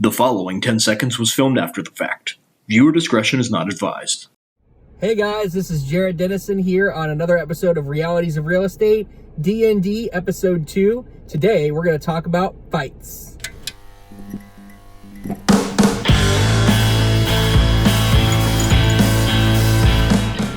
The following 10 seconds was filmed after the fact. Viewer discretion is not advised. Hey guys, this is Jared Dennison here on another episode of Realities of Real Estate, D&D Episode 2. Today, we're going to talk about fights.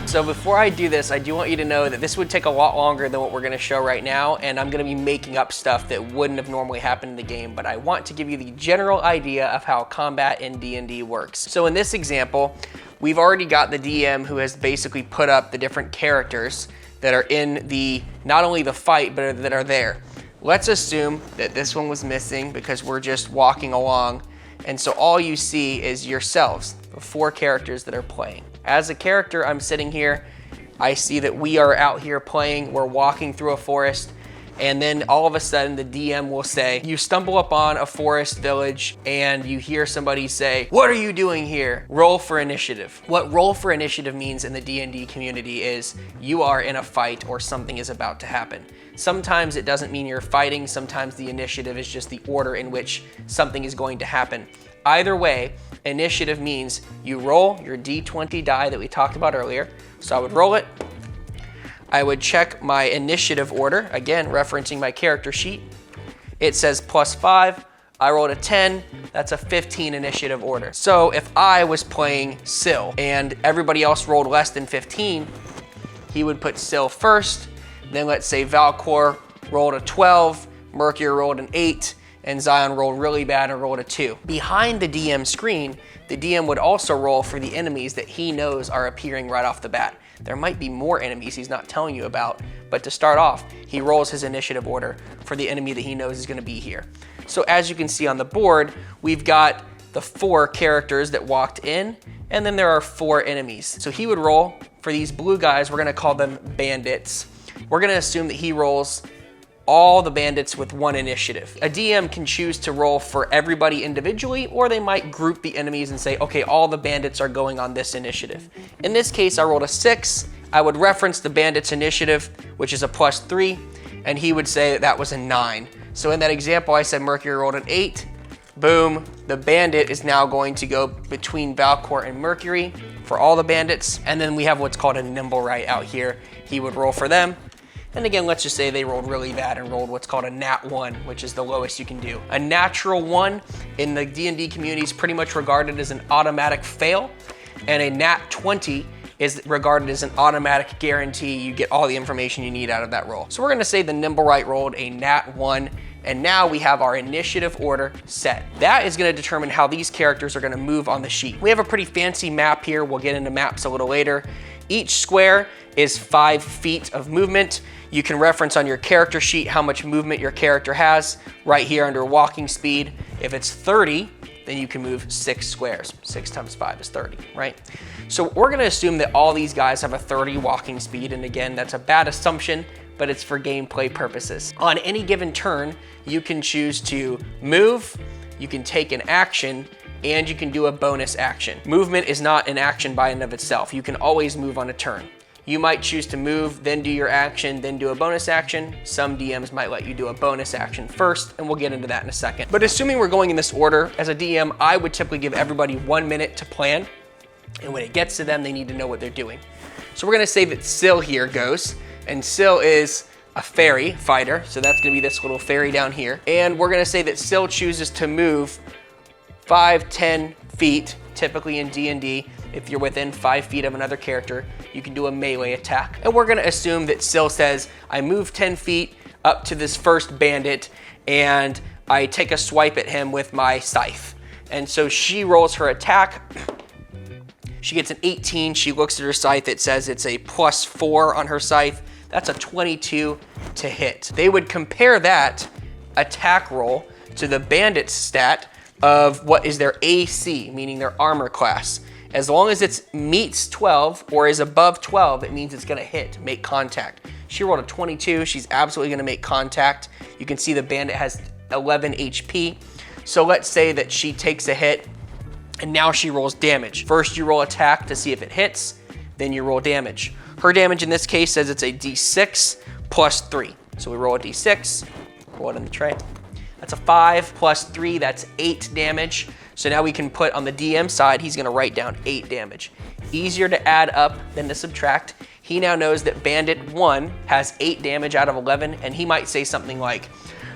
So before I do this, I do want you to know that this would take a lot longer than what we're gonna show right now, and I'm gonna be making up stuff that wouldn't have normally happened in the game, but I want to give you the general idea of how combat in D&D works. So in this example, we've already got the DM who has basically put up the different characters that are in not only the fight, but that are there. Let's assume that this one was missing because we're just walking along, and so all you see is yourselves, the 4 characters that are playing. As a character, I'm sitting here, I see that we are out here playing, we're walking through a forest, and then all of a sudden the DM will say, you stumble upon a forest village and you hear somebody say, "What are you doing here?" Roll for initiative. What roll for initiative means in the D&D community is you are in a fight or something is about to happen. Sometimes it doesn't mean you're fighting, sometimes the initiative is just the order in which something is going to happen. Either way, initiative means you roll your D20 die that we talked about earlier. So I would roll it. I would check my initiative order, again, referencing my character sheet. It says +5. I rolled a 10. That's a 15 initiative order. So if I was playing Syl and everybody else rolled less than 15, he would put Syl first. Then let's say Valcor rolled a 12, Mercury rolled an 8, and Zion rolled really bad and rolled a 2. Behind the DM screen, the DM would also roll for the enemies that he knows are appearing right off the bat. There might be more enemies he's not telling you about, but to start off, he rolls his initiative order for the enemy that he knows is gonna be here. So as you can see on the board, we've got the 4 characters that walked in, and then there are 4 enemies. So he would roll for these blue guys, we're gonna call them bandits. We're gonna assume that he rolls all the bandits with 1 initiative. A DM can choose to roll for everybody individually, or they might group the enemies and say, okay, all the bandits are going on this initiative. In this case, I rolled a 6. I would reference the bandits initiative, which is a +3, and he would say that was a 9. So in that example, I said Mercury rolled an 8. Boom, the bandit is now going to go between Valcor and Mercury for all the bandits. And then we have what's called a nimble right out here. He would roll for them. And again, let's just say they rolled really bad and rolled what's called a nat 1, which is the lowest you can do. A natural 1 in the D&D community is pretty much regarded as an automatic fail, and a nat 20 is regarded as an automatic guarantee you get all the information you need out of that roll. So we're gonna say the nimble right rolled a nat 1, and now we have our initiative order set. That is gonna determine how these characters are gonna move on the sheet. We have a pretty fancy map here. We'll get into maps a little later. Each square is 5 feet of movement. You can reference on your character sheet how much movement your character has right here under walking speed. If it's 30, then you can move 6 squares. 6 times 5 is 30, right? So we're gonna assume that all these guys have a 30 walking speed, and again, that's a bad assumption, but it's for gameplay purposes. On any given turn, you can choose to move, you can take an action, and you can do a bonus action. Movement is not an action by and of itself. You can always move on a turn. You might choose to move, then do your action, then do a bonus action. Some DMs might let you do a bonus action first, and we'll get into that in a second. But assuming we're going in this order, as a DM, I would typically give everybody 1 minute to plan, and when it gets to them, they need to know what they're doing. So we're gonna say that Syl here goes, and Syl is a fairy fighter, so that's gonna be this little fairy down here. And we're gonna say that Syl chooses to move 5, 10 feet, typically in D&D, if you're within 5 feet of another character, you can do a melee attack. And we're gonna assume that Syl says, I move 10 feet up to this first bandit, and I take a swipe at him with my scythe. And so she rolls her attack. She gets an 18, she looks at her scythe, it says it's a +4 on her scythe. That's a 22 to hit. They would compare that attack roll to the bandit's stat of what is their AC, meaning their armor class. As long as it meets 12 or is above 12, it means it's gonna hit, make contact. She rolled a 22, she's absolutely gonna make contact. You can see the bandit has 11 HP. So let's say that she takes a hit and now she rolls damage. First you roll attack to see if it hits, then you roll damage. Her damage in this case says it's a D6 +3. So we roll a D6, roll it in the tray. That's a 5 plus 3, that's 8 damage. So now we can put on the DM side, he's gonna write down 8 damage. Easier to add up than to subtract. He now knows that Bandit 1 has 8 damage out of 11, and he might say something like,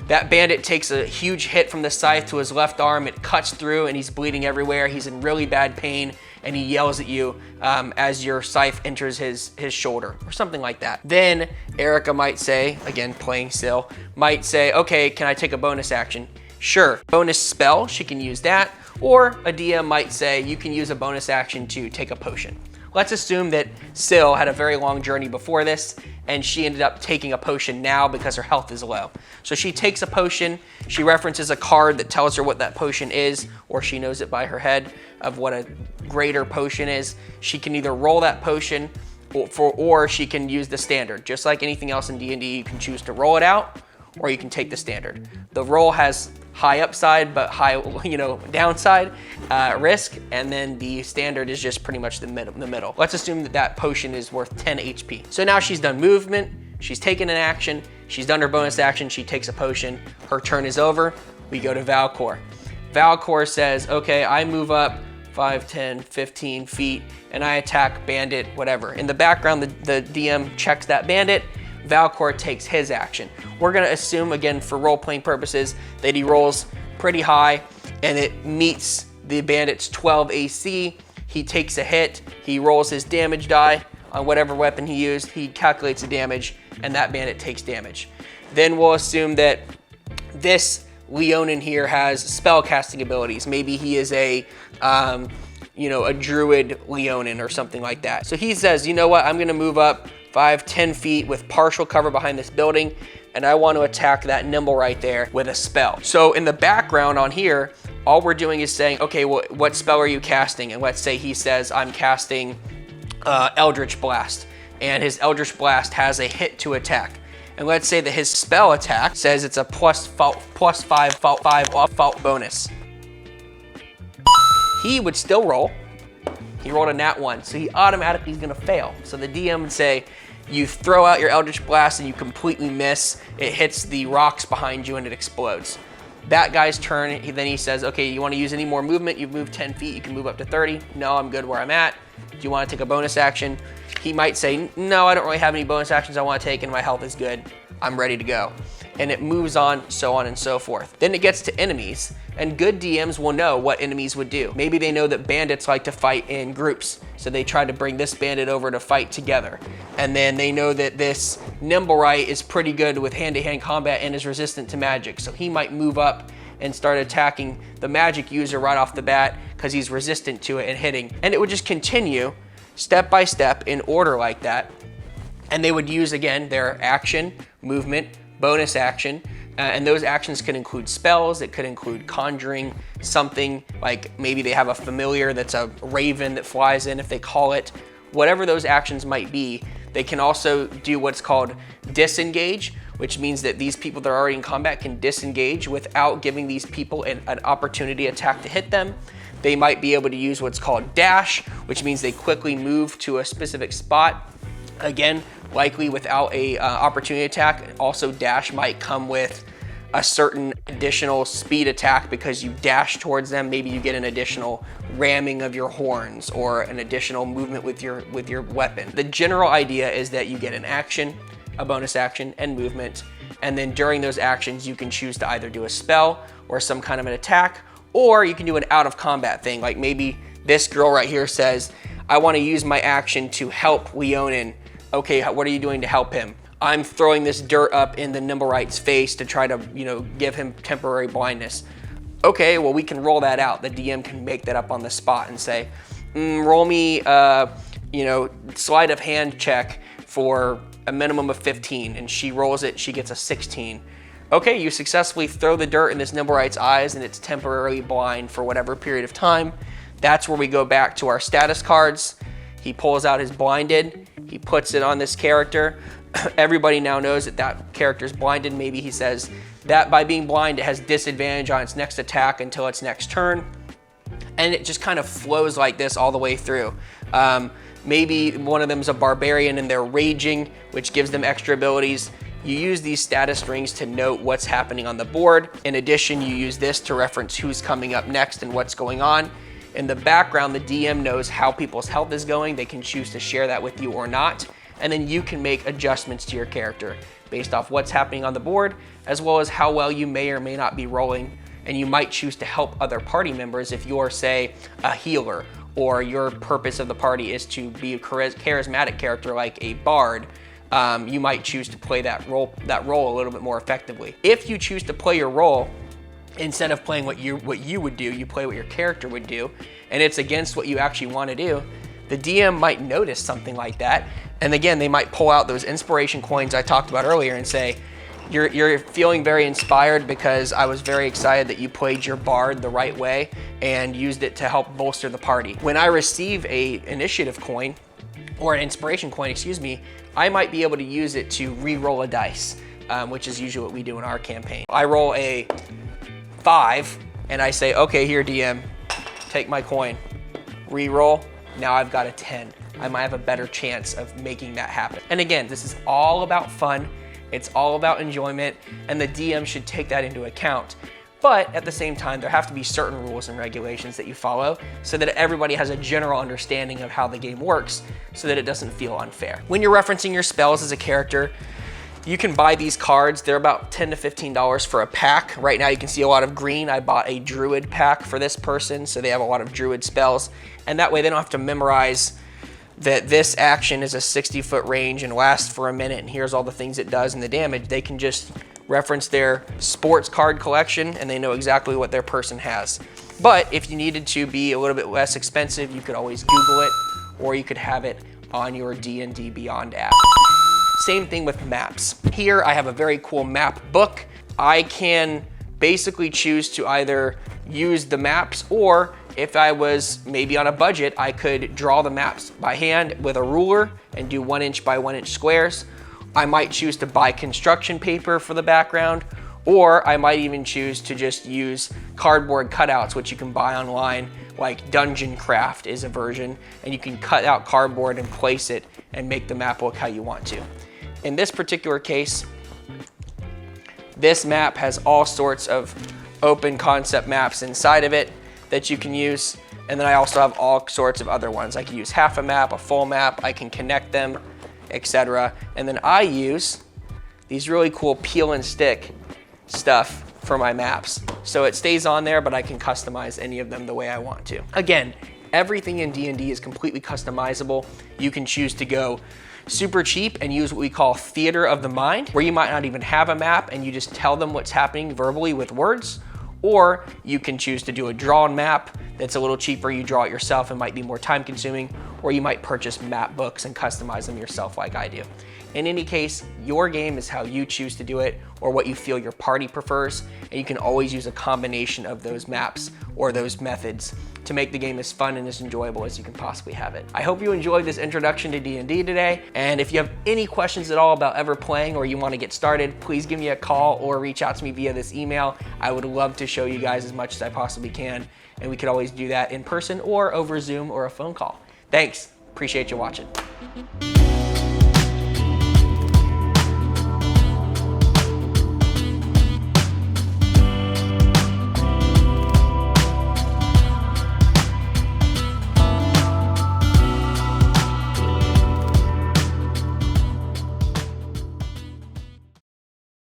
that bandit takes a huge hit from the scythe to his left arm, it cuts through and he's bleeding everywhere, he's in really bad pain, and he yells at you as your scythe enters his shoulder, or something like that. Then Erica might say, again playing still, might say, okay, can I take a bonus action? Sure, bonus spell, she can use that, or a DM might say, you can use a bonus action to take a potion. Let's assume that Syl had a very long journey before this, and she ended up taking a potion now because her health is low. So she takes a potion, she references a card that tells her what that potion is, or she knows it by her head of what a greater potion is. She can either roll that potion, or she can use the standard. Just like anything else in D&D, you can choose to roll it out, or you can take the standard. The roll has high upside, but high, downside risk, and then the standard is just pretty much the middle. Let's assume that that potion is worth 10 HP. So now she's done movement, she's taken an action, she's done her bonus action, she takes a potion, her turn is over, we go to Valcor. Valcor says, okay, I move up 5, 10, 15 feet, and I attack bandit, whatever. In the background, the DM checks that bandit, Valcor takes his action. We're gonna assume, again, for role-playing purposes, that he rolls pretty high and it meets the bandit's 12 AC. He takes a hit, he rolls his damage die on whatever weapon he used, he calculates the damage, and that bandit takes damage. Then we'll assume that this Leonin here has spell casting abilities. Maybe he is a druid Leonin or something like that. So he says, you know what, I'm gonna move up 5, 10 feet with partial cover behind this building, and I want to attack that nimble right there with a spell. So in the background on here, all we're doing is saying, okay, well, what spell are you casting? And let's say he says, I'm casting Eldritch Blast, and his Eldritch Blast has a hit to attack. And let's say that his spell attack says it's a plus 5 fault bonus. He would still roll. He rolled a nat 1, so he automatically is gonna fail. So the DM would say, you throw out your Eldritch Blast and you completely miss. It hits the rocks behind you and it explodes. That guy's turn, then he says, okay, you wanna use any more movement? You've moved 10 feet, you can move up to 30. No, I'm good where I'm at. Do you wanna take a bonus action? He might say, no, I don't really have any bonus actions I wanna take and my health is good. I'm ready to go. And it moves on and so forth. Then it gets to enemies, and good DMs will know what enemies would do. Maybe they know that bandits like to fight in groups, so they try to bring this bandit over to fight together. And then they know that this Nimblewright is pretty good with hand-to-hand combat and is resistant to magic, so he might move up and start attacking the magic user right off the bat because he's resistant to it and hitting. And it would just continue step by step in order like that. And they would use, again, their action, movement, bonus action, and those actions could include spells, it could include conjuring something, like maybe they have a familiar that's a raven that flies in if they call it. Whatever those actions might be, they can also do what's called disengage, which means that these people that are already in combat can disengage without giving these people an opportunity attack to hit them. They might be able to use what's called dash, which means they quickly move to a specific spot. Again, likely without a opportunity attack. Also, dash might come with a certain additional speed attack because you dash towards them. Maybe you get an additional ramming of your horns or an additional movement with your weapon. The general idea is that you get an action, a bonus action, and movement, and then during those actions you can choose to either do a spell or some kind of an attack, or you can do an out of combat thing. Like maybe this girl right here says, I want to use my action to help Leonin. Okay, what are you doing to help him? I'm throwing this dirt up in the Nimblewright's face to try to, give him temporary blindness. Okay, well, we can roll that out. The DM can make that up on the spot and say, roll me, sleight of hand check for a minimum of 15. And she rolls it, she gets a 16. Okay, you successfully throw the dirt in this Nimblewright's eyes and it's temporarily blind for whatever period of time. That's where we go back to our status cards. He pulls out his blinded, he puts it on this character. Everybody now knows that that character is blinded. Maybe he says that by being blind, it has disadvantage on its next attack until its next turn. And it just kind of flows like this all the way through. Maybe one of them is a barbarian and they're raging, which gives them extra abilities. You use these status rings to note what's happening on the board. In addition, you use this to reference who's coming up next and what's going on. In the background, the DM knows how people's health is going. They can choose to share that with you or not. And then you can make adjustments to your character based off what's happening on the board, as well as how well you may or may not be rolling. And you might choose to help other party members if you're, say, a healer, or your purpose of the party is to be a charismatic character like a bard. You might choose to play that role a little bit more effectively. If you choose to play your role, instead of playing what you would do, you play what your character would do, and it's against what you actually want to do, the DM might notice something like that. And again, they might pull out those inspiration coins I talked about earlier and say, you're feeling very inspired because I was very excited that you played your bard the right way and used it to help bolster the party. When I receive a initiative coin, or an inspiration coin, excuse me, I might be able to use it to re-roll a dice, which is usually what we do in our campaign. I roll a 5 and I say, okay, here DM, take my coin, re-roll, now I've got a 10. I might have a better chance of making that happen. And again, this is all about fun. It's all about enjoyment, and the DM should take that into account. But at the same time, there have to be certain rules and regulations that you follow so that everybody has a general understanding of how the game works so that it doesn't feel unfair. When you're referencing your spells as a character, you can buy these cards. They're about $10 to $15 for a pack. Right now you can see a lot of green. I bought a druid pack for this person, so they have a lot of druid spells. And that way they don't have to memorize that this action is a 60-foot range and lasts for a minute, and here's all the things it does and the damage. They can just reference their sports card collection and they know exactly what their person has. But if you needed to be a little bit less expensive, you could always Google it, or you could have it on your D&D Beyond app. Same thing with maps. Here I have a very cool map book. I can basically choose to either use the maps, or if I was maybe on a budget, I could draw the maps by hand with a ruler and do 1 inch by 1 inch squares. I might choose to buy construction paper for the background, or I might even choose to just use cardboard cutouts, which you can buy online, like Dungeon Craft is a version, and you can cut out cardboard and place it and make the map look how you want to. In this particular case, this map has all sorts of open concept maps inside of it that you can use. And then I also have all sorts of other ones. I can use half a map, a full map, I can connect them, etc. And then I use these really cool peel and stick stuff for my maps. So it stays on there, but I can customize any of them the way I want to. Again, everything in D&D is completely customizable. You can choose to go super cheap and use what we call theater of the mind, where you might not even have a map and you just tell them what's happening verbally with words. Or you can choose to do a drawn map that's a little cheaper. You draw it yourself and might be more time consuming, or you might purchase map books and customize them yourself like I do. In any case, your game is how you choose to do it or what you feel your party prefers, and you can always use a combination of those maps or those methods to make the game as fun and as enjoyable as you can possibly have it. I hope you enjoyed this introduction to D&D today, and if you have any questions at all about ever playing or you want to get started, please give me a call or reach out to me via this email. I would love to show you guys as much as I possibly can, and we could always do that in person or over Zoom or a phone call. Thanks, appreciate you watching.